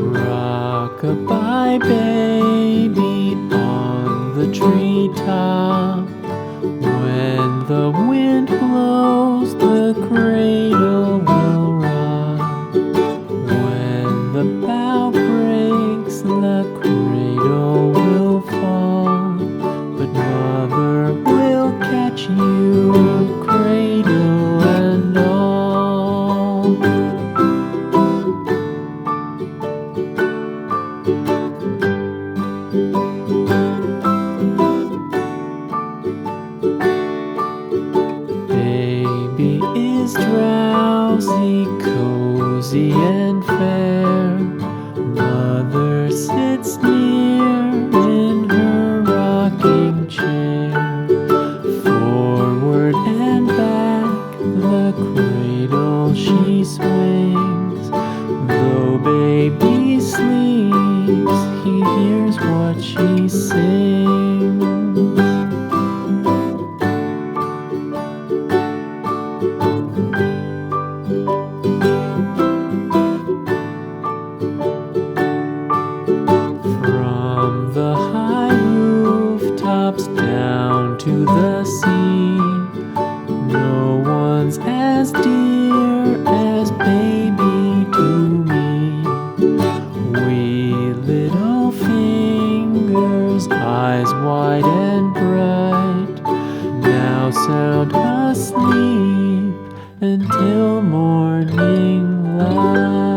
Rock-a-bye baby on the treetop. When the wind blows, the cradle will rock. When the bough breaks, the cradle will fall. But mother will catch you, cradle and all. Baby is drowsy, cozy and fair. Mother sits near in her rocking chair. Forward and back, the cradle she swings. Though baby sleeps, he hears what she sings. From the high rooftops down to the sea, no one's as dear as baby to me. Wee little fingers, eyes wide and bright, now sound asleep until morning light.